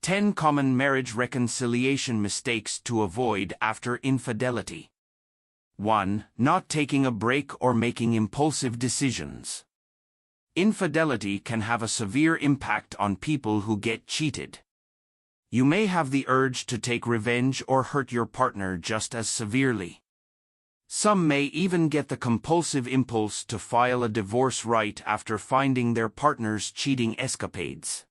10 Common Marriage Reconciliation Mistakes to Avoid After Infidelity. 1. Not taking a break or making impulsive decisions. Infidelity can have a severe impact on people who get cheated. You may have the urge to take revenge or hurt your partner just as severely. Some may even get the compulsive impulse to file a divorce right after finding their partner's cheating escapades.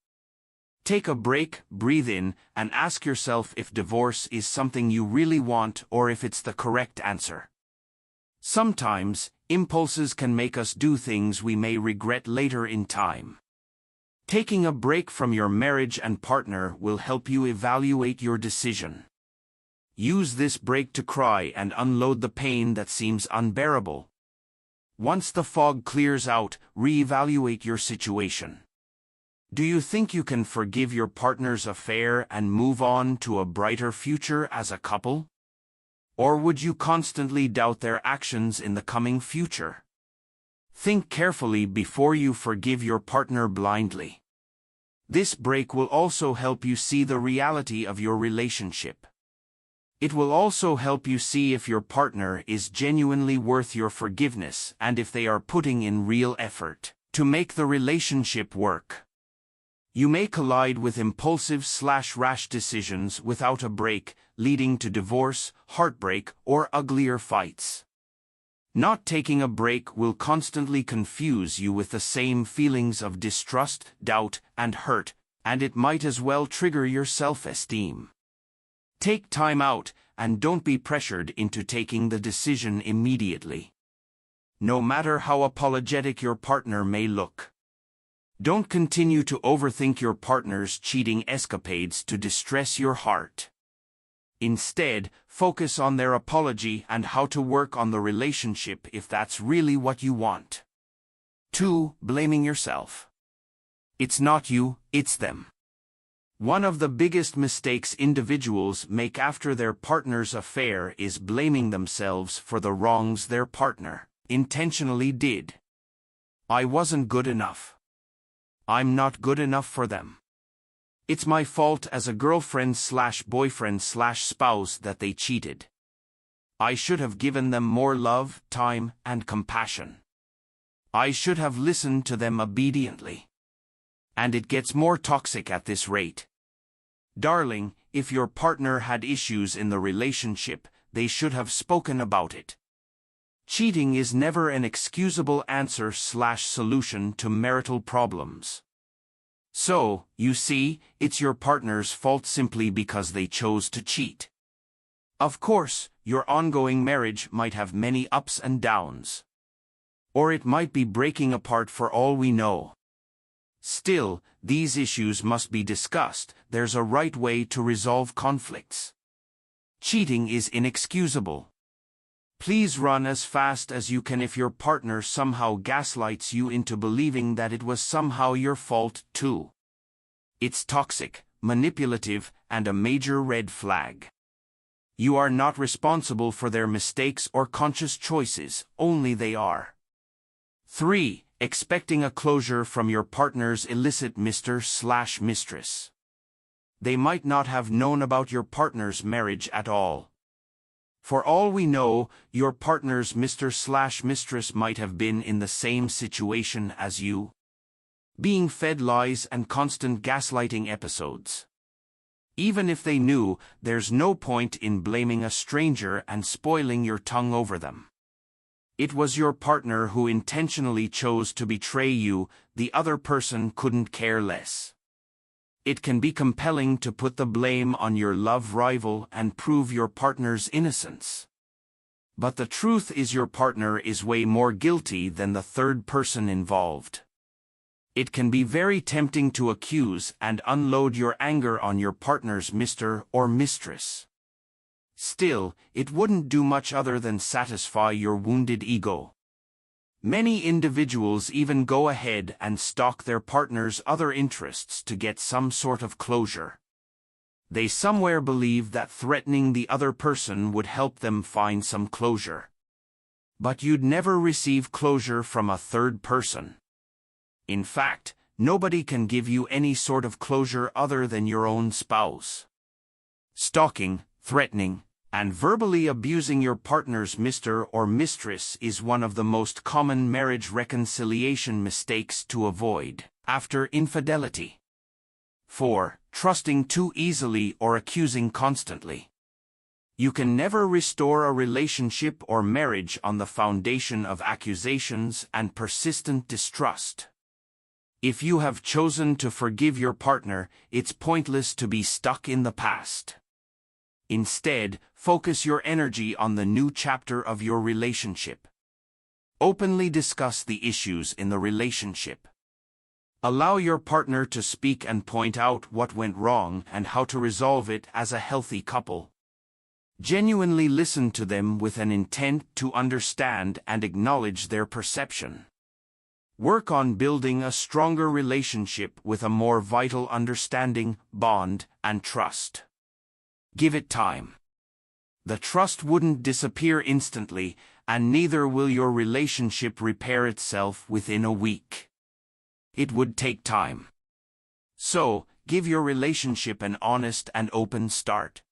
Take a break, breathe in, and ask yourself if divorce is something you really want or if it's the correct answer. Sometimes, impulses can make us do things we may regret later in time. Taking a break from your marriage and partner will help you evaluate your decision. Use this break to cry and unload the pain that seems unbearable. Once the fog clears out, reevaluate your situation. Do you think you can forgive your partner's affair and move on to a brighter future as a couple? Or would you constantly doubt their actions in the coming future? Think carefully before you forgive your partner blindly. This break will also help you see the reality of your relationship. It will also help you see if your partner is genuinely worth your forgiveness and if they are putting in real effort to make the relationship work. You may collide with impulsive/rash decisions without a break, leading to divorce, heartbreak, or uglier fights. Not taking a break will constantly confuse you with the same feelings of distrust, doubt, and hurt, and it might as well trigger your self-esteem. Take time out, and don't be pressured into taking the decision immediately. No matter how apologetic your partner may look. Don't continue to overthink your partner's cheating escapades to distress your heart. Instead, focus on their apology and how to work on the relationship if that's really what you want. 2. Blaming yourself. It's not you, it's them. One of the biggest mistakes individuals make after their partner's affair is blaming themselves for the wrongs their partner intentionally did. I wasn't good enough. I'm not good enough for them. It's my fault as a girlfriend/boyfriend/spouse that they cheated. I should have given them more love, time, and compassion. I should have listened to them obediently. And it gets more toxic at this rate. Darling, if your partner had issues in the relationship, they should have spoken about it. Cheating is never an excusable answer/solution to marital problems. So, you see, it's your partner's fault simply because they chose to cheat. Of course, your ongoing marriage might have many ups and downs. Or it might be breaking apart for all we know. Still, these issues must be discussed. There's a right way to resolve conflicts. Cheating is inexcusable. Please run as fast as you can if your partner somehow gaslights you into believing that it was somehow your fault too. It's toxic, manipulative, and a major red flag. You are not responsible for their mistakes or conscious choices, only they are. 3. Expecting a closure from your partner's illicit mister/mistress. They might not have known about your partner's marriage at all. For all we know, your partner's mister/mistress might have been in the same situation as you, being fed lies and constant gaslighting episodes. Even if they knew, there's no point in blaming a stranger and spoiling your tongue over them. It was your partner who intentionally chose to betray you, the other person couldn't care less. It can be compelling to put the blame on your love rival and prove your partner's innocence. But the truth is your partner is way more guilty than the third person involved. It can be very tempting to accuse and unload your anger on your partner's mister or mistress. Still, it wouldn't do much other than satisfy your wounded ego. Many individuals even go ahead and stalk their partner's other interests to get some sort of closure. They somewhere believe that threatening the other person would help them find some closure. But you'd never receive closure from a third person. In fact, nobody can give you any sort of closure other than your own spouse. Stalking, threatening, and verbally abusing your partner's Mr. or Mistress is one of the most common marriage reconciliation mistakes to avoid after infidelity. 4. Trusting too easily or accusing constantly. You can never restore a relationship or marriage on the foundation of accusations and persistent distrust. If you have chosen to forgive your partner, it's pointless to be stuck in the past. Instead, focus your energy on the new chapter of your relationship. Openly discuss the issues in the relationship. Allow your partner to speak and point out what went wrong and how to resolve it as a healthy couple. Genuinely listen to them with an intent to understand and acknowledge their perception. Work on building a stronger relationship with a more vital understanding, bond, and trust. Give it time. The trust wouldn't disappear instantly, and neither will your relationship repair itself within a week. It would take time. So, give your relationship an honest and open start.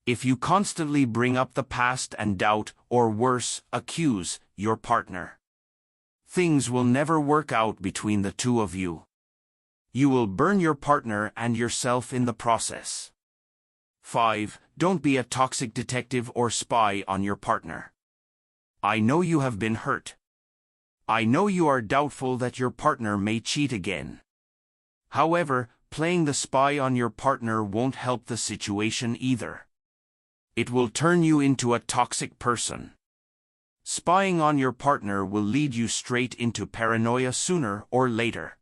If you constantly bring up the past and doubt, or worse, accuse your partner, things will never work out between the two of you. You will burn your partner and yourself in the process. 5. Don't be a toxic detective or spy on your partner. I know you have been hurt. I know you are doubtful that your partner may cheat again. However, playing the spy on your partner won't help the situation either. It will turn you into a toxic person. Spying on your partner will lead you straight into paranoia sooner or later.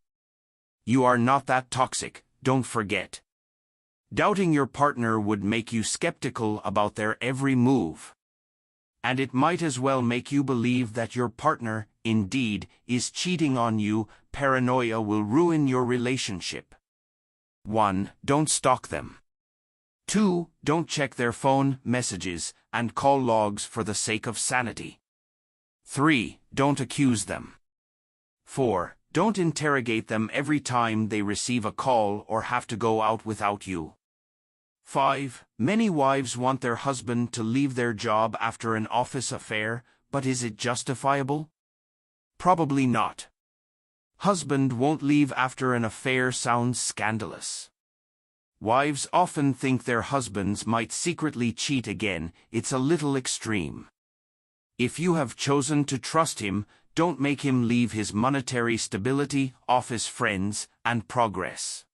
You are not that toxic, don't forget. Doubting your partner would make you skeptical about their every move. And it might as well make you believe that your partner, indeed, is cheating on you. Paranoia will ruin your relationship. 1. Don't stalk them. 2. Don't check their phone, messages, and call logs for the sake of sanity. 3. Don't accuse them. 4. Don't interrogate them every time they receive a call or have to go out without you. 5. Many wives want their husband to leave their job after an office affair, but is it justifiable? Probably not. Husband won't leave after an affair sounds scandalous. Wives often think their husbands might secretly cheat again. It's a little extreme. If you have chosen to trust him, don't make him leave his monetary stability, office friends, and progress.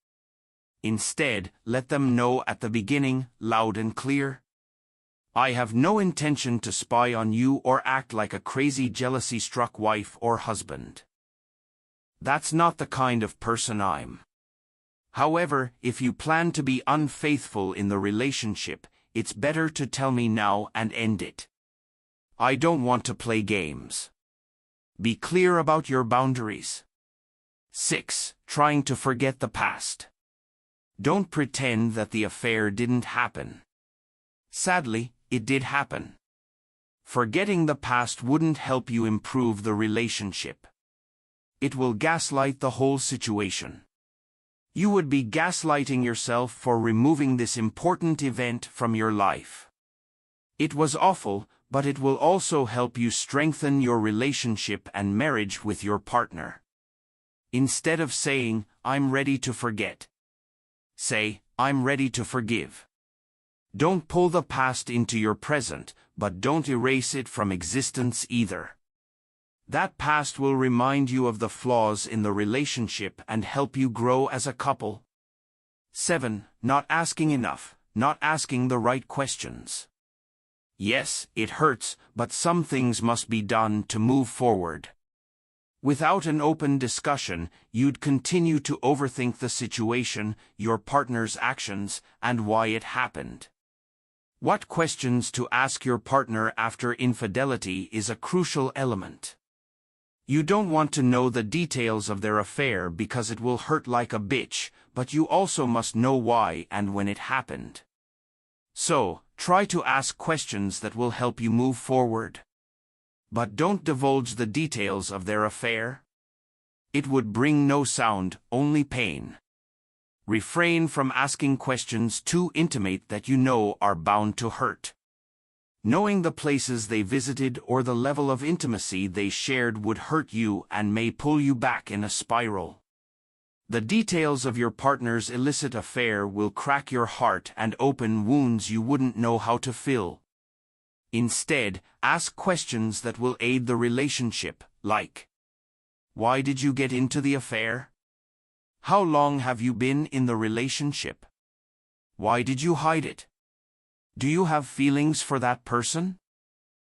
Instead, let them know at the beginning, loud and clear. I have no intention to spy on you or act like a crazy jealousy-struck wife or husband. That's not the kind of person I'm. However, if you plan to be unfaithful in the relationship, it's better to tell me now and end it. I don't want to play games. Be clear about your boundaries. 6. Trying to forget the past. Don't pretend that the affair didn't happen. Sadly, it did happen. Forgetting the past wouldn't help you improve the relationship. It will gaslight the whole situation. You would be gaslighting yourself for removing this important event from your life. It was awful, but it will also help you strengthen your relationship and marriage with your partner. Instead of saying, I'm ready to forget, say, I'm ready to forgive. Don't pull the past into your present, but don't erase it from existence either. That past will remind you of the flaws in the relationship and help you grow as a couple. 7. Not asking enough, not asking the right questions. Yes, it hurts, but some things must be done to move forward. Without an open discussion, you'd continue to overthink the situation, your partner's actions, and why it happened. What questions to ask your partner after infidelity is a crucial element. You don't want to know the details of their affair because it will hurt like a bitch, but you also must know why and when it happened. So, try to ask questions that will help you move forward. But don't divulge the details of their affair. It would bring no sound, only pain. Refrain from asking questions too intimate that you know are bound to hurt. Knowing the places they visited or the level of intimacy they shared would hurt you and may pull you back in a spiral. The details of your partner's illicit affair will crack your heart and open wounds you wouldn't know how to fill. Instead, ask questions that will aid the relationship, like, why did you get into the affair? How long have you been in the relationship? Why did you hide it? Do you have feelings for that person?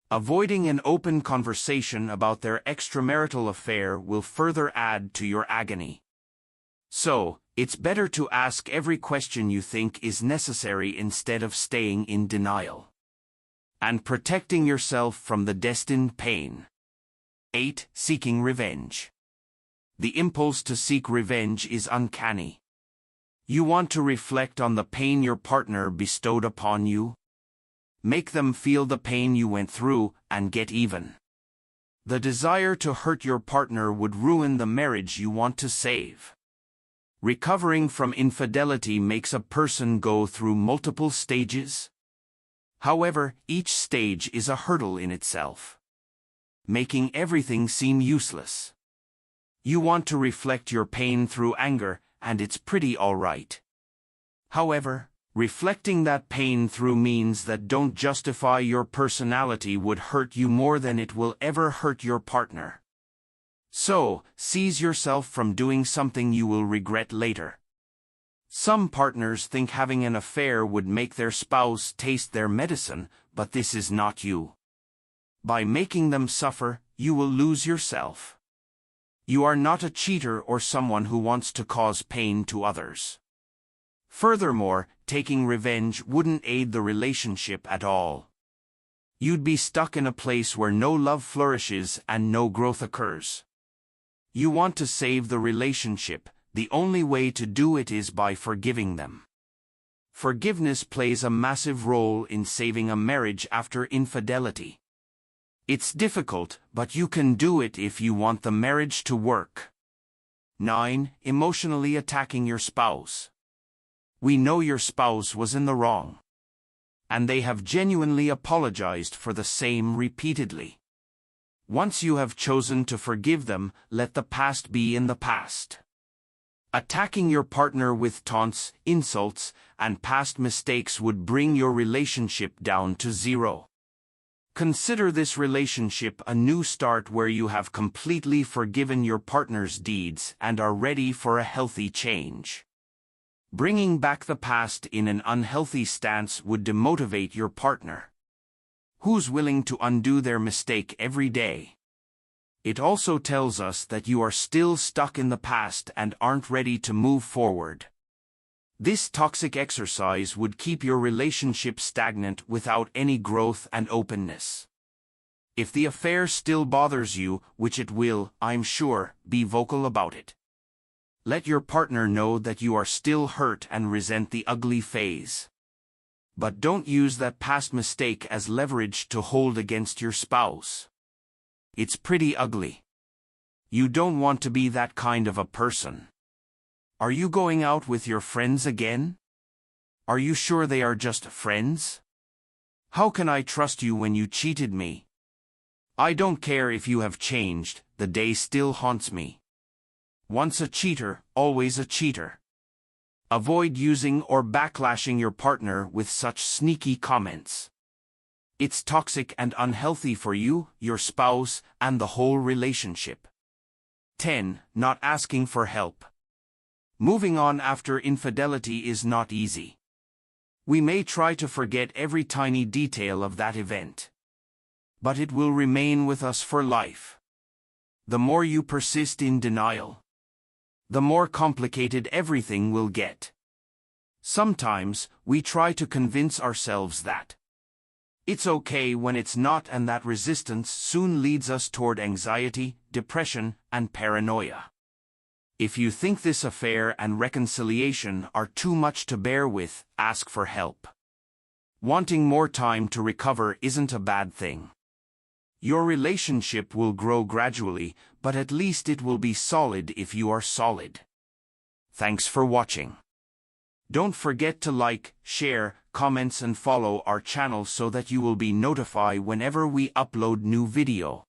Avoiding an open conversation about their extramarital affair will further add to your agony. So, it's better to ask every question you think is necessary instead of staying in denial. And protecting yourself from the destined pain. 8. Seeking revenge. The impulse to seek revenge is uncanny. You want to reflect on the pain your partner bestowed upon you. Make them feel the pain you went through and get even. The desire to hurt your partner would ruin the marriage you want to save. Recovering from infidelity makes a person go through multiple stages. However, each stage is a hurdle in itself, making everything seem useless. You want to reflect your pain through anger, and it's pretty alright. However, reflecting that pain through means that don't justify your personality would hurt you more than it will ever hurt your partner. So, seize yourself from doing something you will regret later. Some partners think having an affair would make their spouse taste their medicine, but this is not you. By making them suffer, you will lose yourself. You are not a cheater or someone who wants to cause pain to others. Furthermore, taking revenge wouldn't aid the relationship at all. You'd be stuck in a place where no love flourishes and no growth occurs. You want to save the relationship. The only way to do it is by forgiving them. Forgiveness plays a massive role in saving a marriage after infidelity. It's difficult, but you can do it if you want the marriage to work. 9. Emotionally attacking your spouse. We know your spouse was in the wrong, and they have genuinely apologized for the same repeatedly. Once you have chosen to forgive them, let the past be in the past. Attacking your partner with taunts, insults, and past mistakes would bring your relationship down to zero. Consider this relationship a new start where you have completely forgiven your partner's deeds and are ready for a healthy change. Bringing back the past in an unhealthy stance would demotivate your partner. Who's willing to undo their mistake every day? It also tells us that you are still stuck in the past and aren't ready to move forward. This toxic exercise would keep your relationship stagnant without any growth and openness. If the affair still bothers you, which it will, I'm sure, be vocal about it. Let your partner know that you are still hurt and resent the ugly phase. But don't use that past mistake as leverage to hold against your spouse. It's pretty ugly. You don't want to be that kind of a person. Are you going out with your friends again? Are you sure they are just friends? How can I trust you when you cheated me? I don't care if you have changed, the day still haunts me. Once a cheater, always a cheater. Avoid using or backlashing your partner with such sneaky comments. It's toxic and unhealthy for you, your spouse, and the whole relationship. 10. Not asking for help. Moving on after infidelity is not easy. We may try to forget every tiny detail of that event, but it will remain with us for life. The more you persist in denial, the more complicated everything will get. Sometimes, we try to convince ourselves that it's okay when it's not, and that resistance soon leads us toward anxiety, depression, and paranoia. If you think this affair and reconciliation are too much to bear with, ask for help. Wanting more time to recover isn't a bad thing. Your relationship will grow gradually, but at least it will be solid if you are solid. Thanks for watching. Don't forget to like, share, comments and follow our channel so that you will be notified whenever we upload new video.